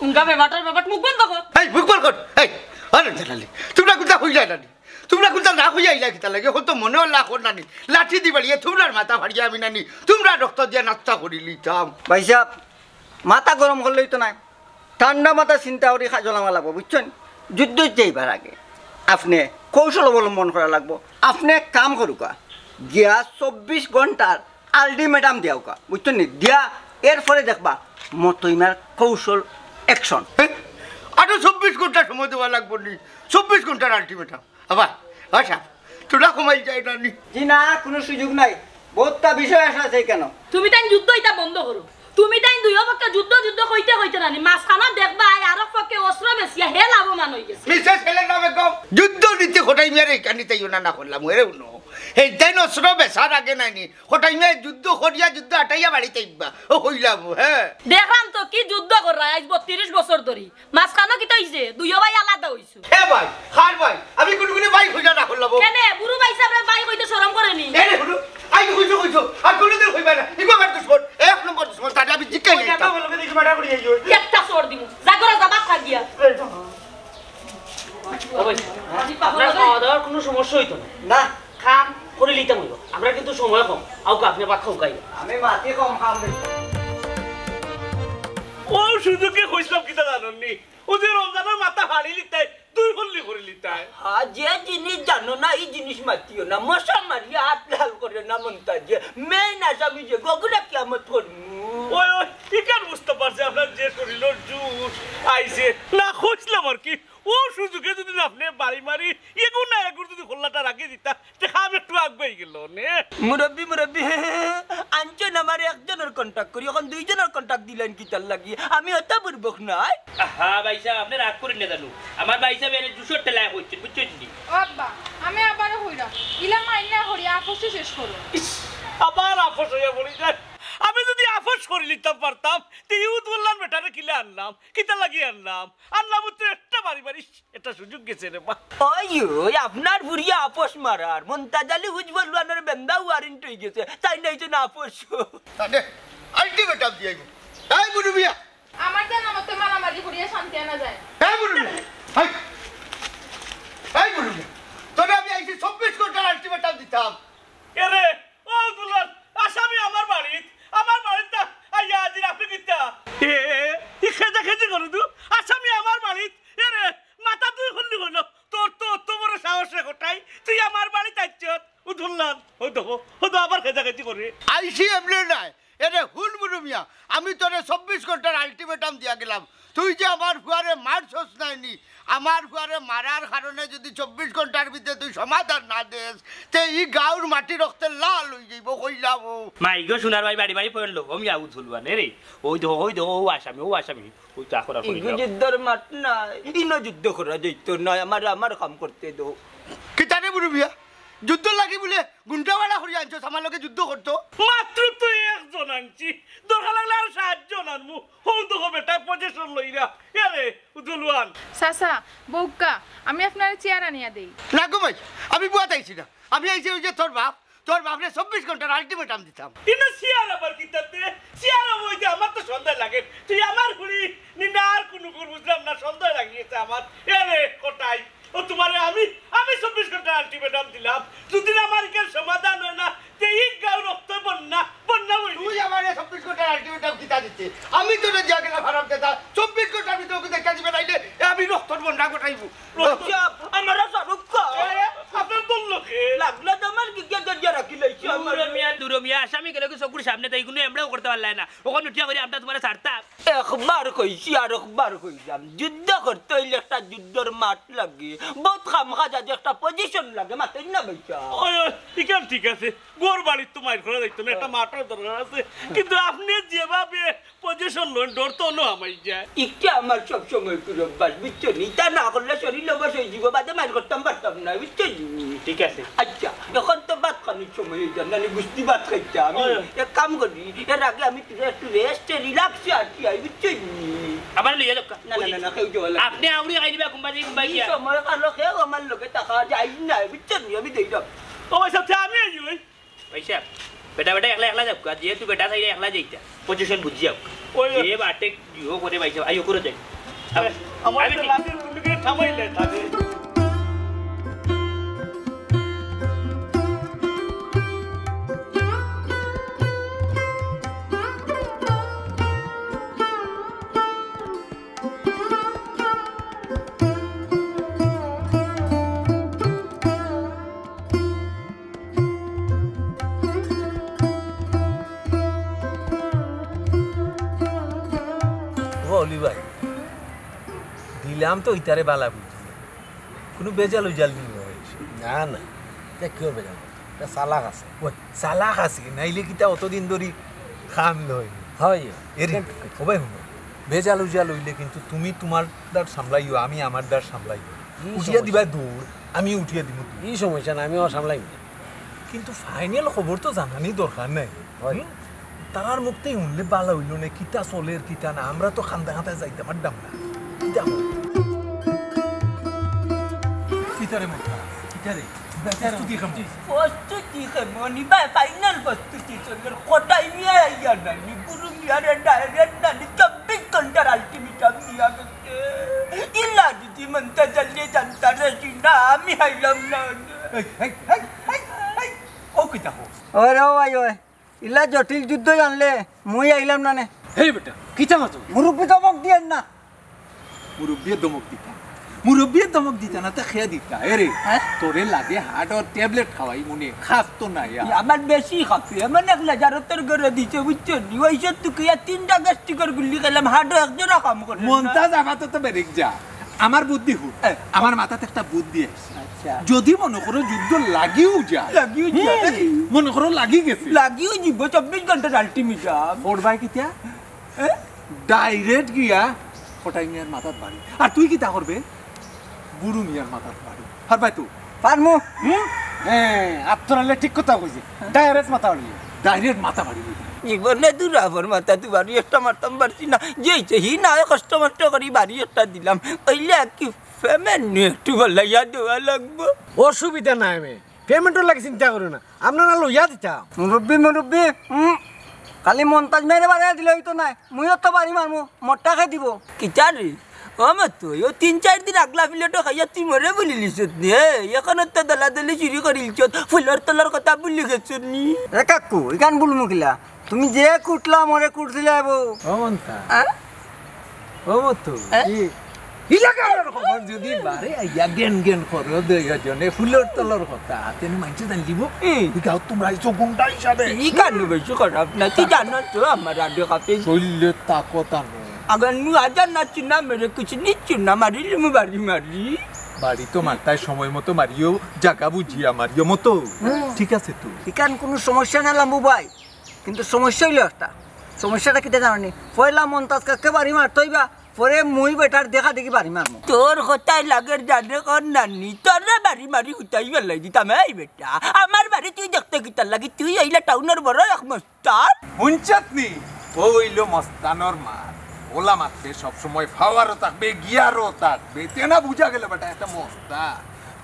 উনকা ব্যাপারটার মুখ বন্ধ কর এই মুখ বল কর এই আরে জানালি তোমরা কোথা হইলা না তোমরা কোথা না হইয়া আইলা কিতা লাগে হতো মনে হল্লা কর নানি লাঠি দি বাড়িয়ে তোমরার মাথা ফাড়িয়া আমি নানি তোমরা রক্ত দিয়ে নাস্তা করি লিতাম ভাই সাহেব মাথা গরম করলেই তো নাই ঠান্ডা মাথা চিন্তা করে খাজলামা লাগবো বুঝছেন যুদ্ধ যাইবার আগে আপনি কৌশল অবলম্বন করা লাগবো আপনি এক কাম করুকা গিয়া 24 ঘন্টার আলটিমেটাম দিয়াওকা বুঝছেন নি দিয়া এরপরে দেখবা মতইমার কৌশল অ্যাকশন আরো 24 ঘন্টা সময় দেওয়া লাগবো নি 24 ঘন্টার আলটিমেটাম আবার আচ্ছা তোরা কমাই যায় নানি জি না কোনো সুযোগ নাই বহুতটা বিষয় আছে কেন তুমি তাই যুদ্ধ এটা বন্ধ করো তুমি তাই দুই পক্ষে যুদ্ধ কইতে নানি মাঝখানা দেখবা আর পক্ষে অস্ত্র বেশিয়া হে লাভবান হয়ে গেছে মিসেস ছেলে নামে কম যুদ্ধ নীতি হঠাই মেরে এখানে তাই না করলাম এরে উনো এই তাই অস্ত্র বেসার আগে নাইনি হঠাই মেয়ে যুদ্ধ করিয়া যুদ্ধ আটাইয়া বাড়িতে ইবা ও হইলাম হ্যাঁ দেখলাম তো কি যুদ্ধ করা আজ 32 বছর ধরে মাঝখানা কি হইছে দুই ভাই আলাদা হইছো হে ভাই খার ভাই আমি কোনো ভাই খুঁজা না করলাম কেন বুড়ো ভাই সাহেব ভাই কইতে শরম করেনি এরে হুনু আই কইছো আর কোনদিন হইবা না ইগো আমার দুশমন এক নম্বর দুশমন তাহলে আমি জিজ্ঞাসা করি কথা বলবে দেখি মারা করি যাইও একটা সর দিমু জাগরা যাবা খাগিয়া আপনার খাওয়া দাওয়ার কোনো সমস্যা হইতো না খাম করে লিতাম হইব আমরা কিন্তু সময় কম আউকা আপনি ভাত খাও খাই আমি মাটি কম খাম ও সুযোগে কইছিলাম কিতা জাননি ও যে রমজানের মাথা ফাড়ি লিতাই তুই ফল্লি করে লিতাই হ্যাঁ যে জিনিস জানো না এই জিনিস মাতিও না মশা মারিয়া হাত লাল করে না মন্তাজে মেন আসামি যে গগুলা কিয়ামত করমু ওই ওই ইকান বুঝতে পারছে আপনার যে শরীরের জুস আইছে না কইছিলাম আর কি ও সুযোগে যদি আপনি বাড়ি মারি এগুন না এগুন যদি খোল্লাটা রাখি দিতা দেখা আমি একটু আগবাই গেল নে মুরব্বী আনছেন আমার একজনের কন্টাক্ট করি এখন দুইজনের কন্টাক্ট দিলেন কি তার লাগি আমি অত বুর্বক নাই হ্যাঁ ভাই সাহেব আপনি রাগ করেন না জানো আমার ভাই সাহেব এনে জুসের টেলায় হচ্ছে বুঝছেন নি ও আব্বা আমি আবারও হইরা ইলা মাইনা হরিয়া আপসে শেষ করো আবার আপস হয়ে বলি যায় আমি যদি আপস করে নিতাম পারতাম তো ইউথ বললাম বেটারে কিলে আনলাম কিতা লাগিয়ে আনলাম তো একটা বাড়ি বাড়ি এটা সুযোগ গেছে রে বা ওই আপনার বুড়িয়া আপোষ মারার মন্তাজালি হুজবল লানের বেন্দা ওয়ারেন্ট হয়ে গেছে তাই নাই যে না আপোষ তাহলে আলটিমেটাম দিয়ে এই বুড়ো মিয়া আমার জানা মতে মারামারি হরিয়া শান্তি আনা যায় এই বুড়ো মিয়া এই বুড়ো মিয়া তোরে আমি আইছি 24 ঘন্টার আলটিমেটাম দিতাম এরে ও দুলাল আসামি আমার বাড়িতে আইয়া আজি আপনি কিতা এ খেজা খেজি করু দু আসামি আমার বাড়িতে এরে মাথা তুই খুললি হইল তোর তো অত বড় সাহস রে কোটাই তুই আমার বাড়িতে আইছত ও দুলাল ও দেখো আবার খেজা খেজি করে আইসি এমনি নাই এরে হুল বুড়ো মিয়া আমি তোরে 24 ঘন্টার আলটিমেটাম দিয়া গেলাম তুই যে আমার ফুয়ারে মারছস নাইনি আমার ফুয়ারে মারার কারণে যদি 24 ঘন্টার ভিতরে তুই সমাধান না দেস তে ই গাঁর মাটি রক্তে লাল হয়ে যাইব কইলাম মাই গো সোনার ভাই বাড়ি বাড়ি পড়লো আমি আউ ধুলবান রে ওই দেখো ও আসামি ও চা করা করি যুদ্ধর মাঠ না ইনো যুদ্ধ করা যাইত না আমার কাম করতে দো কি জানে বুড়ো মিয়া যুদ্ধ লাগি বলে গুন্ডাওয়ালা হরি আনছস আমার লগে যুদ্ধ করতো মাত্র তুই একজন আনছি দরকার লাগলে আর 7 জন আনমু হো দেখো বেটা পজিশন লইরা এরে উদুলওয়ান সাসা বউকা আমি আপনার চেয়ার আনিয়া দেই না গো ভাই আমি বুয়াত আইছি না আমি আইছি ওই যে তোর বাপরে 24 ঘন্টার আলটিমেটাম দিতাম ইনা সিয়ার আবার কিতাতে সিয়ার ওই যে আমার তো সন্দেহ লাগে তুই আমার ঘুরি নিনার কোন গুর বুঝলাম না সন্দেহ লাগিয়েছে আমার এরে কোটাই ও তোমারে আমি 24 ঘন্টা আলটিমেটাম দিলাম যদি আমার কেন সমাধান হয় না তে এই গাঁও রক্ত বন্যা হই তুই আমারে 24 ঘন্টার আলটিমেটাম কিতা দিতে আমি তোরে দিয়া গেলা খারাপ দেতা 24 ঘন্টার ভিতরে ওকে দেখা দিবে নাইলে আমি রক্তর বন্যা গোটাইবো আমার সারুক আপনার দল লোকে লাগলা আমার কি গিয়া রাখি লাইছি আমার দুরমিয়া আসামি গেলে চকুর সামনে তাই কোনো এমড়াও করতে পারলাই না ওখানে উঠিয়া করে আমরা তোমার ছাড়তাম একবার কইছি আর একবার কইলাম যুদ্ধ করতে হইলে একটা যুদ্ধর মাঠ লাগে বহুত খাম খাজা একটা পজিশন লাগে মাথায় না বেচা ওই ঠিকান ঠিক আছে গোর বাড়ির তো মাইর করা যাইতো না একটা মাঠের দরকার আছে কিন্তু আপনি যেভাবে পজিশন লোন ডর তো অন্য আমাই যায় ইচ্ছা আমার সবসময় করে অভ্যাস বুঝছো নি তা না করলে শরীর অভ্যাস হয়ে যাব বাদে মাইর করতাম পারতাম না বুঝছো ঠিক আছে আচ্ছা এখন তো বাদ খানি সময় হয়ে যান না বুঝতে পার খাইতে আমি এক কাম করি এর আগে আমি তুই একটু রেস্টে রিল্যাক্সে আছি আই বুঝছি আবার লইয়া যাক না না না কেউ যাওয়া লাগে আপনি আউরি খাই দিবা কোম্পানি কোম্পানি সময় কালো খেয়ে আমার লোকে টাকা যাই না বুঝছেন আমি দেই যাব ও ভাই সাথে আমি আইছি ভাই পয়সা বেটা বেটা একলা একলা যাক যেহেতু বেটা থাইলে একলা যাইতা পজিশন বুঝি যাক ওই যে বাটে জিও করে পাইছে আইও করে যাই আমার লাতির কুলকে থামাইলে থাকে অলি ভাই দিলাম তো ইতারে বালা বুঝি কোনো বেজাল উজাল দিন হয়েছে না না তা কিয় বেজাল তা চালাক আছে ওই চালাক আছে নাইলে কিতা অতদিন ধরি খাম লই হয় এর সবাই শুনো বেজাল উজাল হইলে কিন্তু তুমি তোমার দার সামলাইও আমি আমার দার সামলাইও উঠিয়া দিবা দূর আমি উঠিয়া দিব এই সমস্যা না আমিও সামলাই কিন্তু ফাইনাল খবর তো জানানি দরকার নাই হয় তার মুখতেই শুনলে বালা হইল না কিতা চলের কিতা না আমরা তো খান্দা খান্দা যাইতে পারতাম না কিতা কিতারে মুখা কিতারে প্রস্তুতি খাম প্রস্তুতি মনি ভাই ফাইনাল প্রস্তুতি চলবে কোটাই নিয়ে আইয়া না গুরু মিয়ারে ডাইরেক্ট না 24 ঘন্টার আলটিমেটাম দিয়া গেছে ইল্লা যদি মনটা জলদি জানতা রেছি না আমি হাইলাম না ও কিতা হো ওরে ও ভাই ওই ইলা জটিল যুদ্ধ জানলে মুই আইলাম না নে হে বেটা কিতা মাতো মুরব্বী দমক দিয়েন না মুরব্বিয়ে দমক দিতা না তা খেয়া দিতা এরে তোরে লাগে হার্ট আর ট্যাবলেট খাওয়াই মনে খাস তো না আমার বেশি খাচ্ছি এমন এক লাজারতের করে দিচ্ছে বুঝছো নি ওই সব তুই 3টা গ্যাস্ট্রিকের গুলি খেলাম হাড়ও একজনা কাম করে মনটা জাগাতে তো বেরেক যা আমার বুদ্ধি হুট আমার মাথাতে একটা বুদ্ধি আছে আচ্ছা যদি মনে করো যুদ্ধ লাগিও যায় মনে করো লাগি গেছে লাগিও যাব 24 ঘন্টার আলটিমেটাম পড়বাই কিতা ডাইরেক্ট গিয়া ফটাই মিয়ার মাথার বাড়ি আর তুই কি তা করবে বুড়ু মিয়ার মাথার বাড়ি আর ভাই তুই পারমু হ্যাঁ আত্মরালে ঠিক কথা কইছে ডাইরেক্ট মাথা হলি ডাইরেক্ট মাথা বাড়ি জীবনে দুরাবর মাথা তুই বাড়ি একটা মারতাম পারছি না যেইছে হি না কষ্ট মষ্ট করি বাড়ি একটা দিলাম ওইলে কি পেমেন্ট নিয়ে একটু বলাইয়া দেওয়া লাগবো অসুবিধা নাই আমি পেমেন্টের লাগে চিন্তা করো না আপনারা লইয়া দিতা মুরব্বী খালি মন্তাজ মেরে বাড়াই দিলে হইতো না মুইও তো বাড়ি মারমু মট্টা খাই দিব কিতা রে আমার তো ও 3-4 দিন আগলা ফিলেটো খাইয়া তুই মরে বলি লিছত নি এখন তো দলাদলি চুরি করি লিছত ফুলের তলার কথা বলি গেছ নি এ কাকু ইকান বলমু কিলা তুমি যে কুটলা মরে কুটছিলে আবো ও মন্তা ও মতো ইলাকার খবর যদি বারে আইয়া জ্ঞান করো দুইজনে ফুলের তলার কথা তেনে মাইছে জান দিব গাও তোমরা আইছো গুন্ডা হিসাবে ই কান বেশি খারাপ না তুই জানো তো আমার রাডিও খাতে চললে তা কথা না अगर मैं आजा ना चुना मेरे कुछ नहीं चुना मारी ले मैं मारी বাড়ি তো মারতাই সময় মতো মারিও জায়গা বুঝিয়া মারিও মতো ঠিক আছে তো ইকান কোনো সমস্যা না লাম্বু ভাই কিন্তু সমস্যা হইলো একটা সমস্যাটা কিটা জানি পয়লা মন্তাজ কাকে বাড়ি মারতইবা পরে মুই বেটার দেখা দেখি বাড়ি মারমু তোর হতাই লাগের জানে কর নানি তোর বাড়ি মারি হুতাই বেলাই দিতাম এই বেটা আমার বাড়ি তুই দেখতে কিতা লাগি তুই আইলা টাউনের বড় এক মস্তান হুনচাতনি ও হইলো মস্তানর মা ওলা মারতে সবসময় ফাওয়ারও থাকবে গিয়ারও থাকবে তেনা বুঝা গেল বেটা একটা মস্তা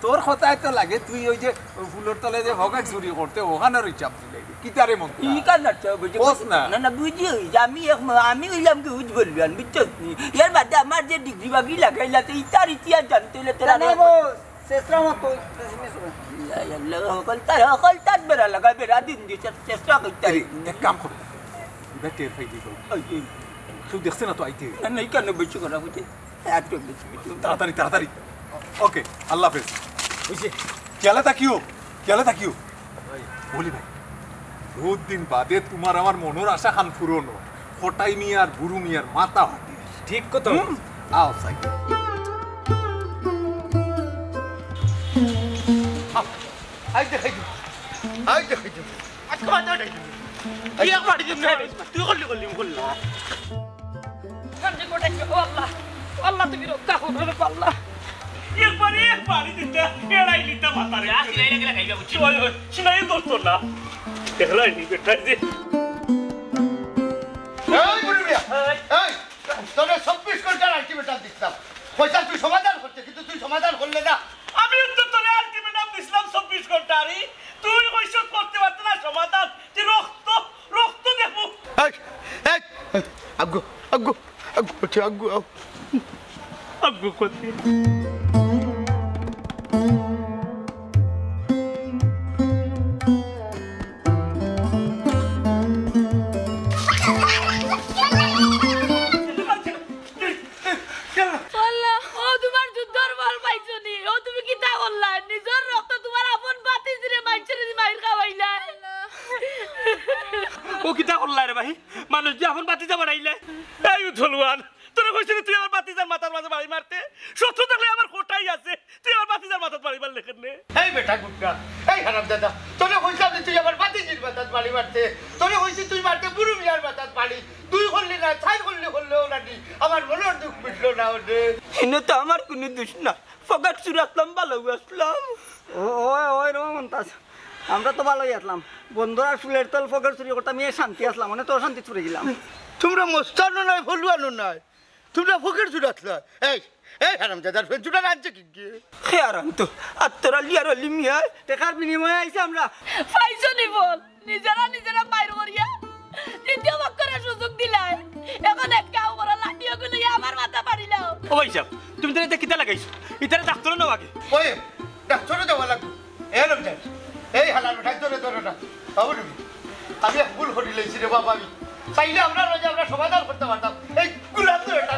তোর কথায় তো লাগে তুই ওই যে ফুলের তলে যে ভগাট চুরি করতে ওখানের চাপ দিলে কিতারে মন ই কান না বুঝি বস না না বুঝি আমি হইলাম কি বুঝ বলবি আমি বুঝছস নি এর বাদে আমার যে ডিগ্রি বাগি লাগাইলা তো ইতার ইতিহাস জানতে হলে তোরা জানাই বস শেষরা মতো হকল তার বেড়া লাগা বেড়া দিন দিছে চেষ্টা করতে এক কাম কর এটা টের পাই দিব কেউ দেখছে না তো আইতে না কেন বেশি করা বুঝি এত বেশি তাড়াতাড়ি ওকে আল্লাহ হাফেজ বুঝছি কেলা তাকিও বলি ভাই বহুত দিন বাদে তোমার আমার মনের আশা খান ফুরনো ফটাই মিয়ার বুড়ু মিয়ার মাথা হাতে ঠিক কথা আও সাই আই দেখাই আজকে বাদ দাও কি এক বাড়ি দিন তুই করলি না কামজে কোটাই ও আল্লাহ আল্লাহ তুমি রক্ষা করো রে আল্লাহ একবারে পানি দিতে এড়াই নিতে মাতারে সিলাই লাগলে খাইবা বুঝছি সিনাই দোস্ত না দেখলাই নি বেটা যে এই বুড়িয়া এই তোরে 24 ঘন্টার আলটিমেটাম দিতাম পয়সা তুই সমাধান করতে কিন্তু তুই সমাধান করলে না আমি তো তোরে আলটিমেটাম দিছিলাম 24 ঘন্টারই তুই কইছ করতে পারত না সমাধান তুই রক্ত দেখো এই এই আগ্গু আগ্গু আগ্গু আগ্গু আগ্গু করতে আল্লাহ ও তোমার যুদ্ধর বল পাইছো নি ও তুমি কি তা করলা নিজের রক্ত তোমার আপন বাতি দিরে মাইছরে মাইর খাওয়াইলা ও কিতা করলা রে ভাই মানুষ যে আপন বাতি যা বাড়াইলে এই উঠলওয়ান তোরা কইছিস তুই আমার বাতিজার মাথার মাঝে বাড়ি মারতে সত্য থাকলে আমার কোটাই আছে তুই আমার বাতিজার মাথার বাড়ি মারলে কেন এই বেটা গুটকা এই হারামজাদা তোরে কইছিলাম যে তুই আমার বাতিজির মাথাত বাড়ি মারতে তোরে কইছি তুই মারতে বুড়ো মিয়ার মাথাত বাড়ি তুই করলি না ছাই করলেও না আমার মনের দুঃখ মিটলো না ওরে এনে তো আমার কোনো দোষ না ফকাট চুরাতলাম ভালো আসলাম ওই রমন্তাজ আমরা তো ভালোই আসলাম বন্ধুরা ফুলের তল ফকাট চুরি করতাম আমি শান্তি আসলাম মানে তো শান্তি চুরে গেলাম তোমরা মস্তানো নয় ফলুয়ানো নয় তোমরা ফকের চুরাতলা এই এই হারামজাদার ফেঞ্চুটা রাজ্যে কি গিয়ে খেয়ারাম তো আর তোরা লিয়ার অলি মিয়া টেকার বিনিময়ে আইসে আমরা পাইছো নি বল নিজেরা বাইর করিয়া তৃতীয় বক্করের সুযোগ দিলাই এখন এক কাউ করা লাঠিও গুলো আমার মাথা পারিলাও ও ভাই সাহেব তুমি তো এটা কিতা লাগাইছো ইতারে ডাক্তার নাও আগে ওই ডাক্তারে দেওয়া লাগবে এই হারামজাদ এই হালাল বেটাই তোরে না বাবু আমি ভুল করে লইছি রে বাবা আমি চাইলে আমরা সমাধান করতে পারতাম এই গুলাম তো এটা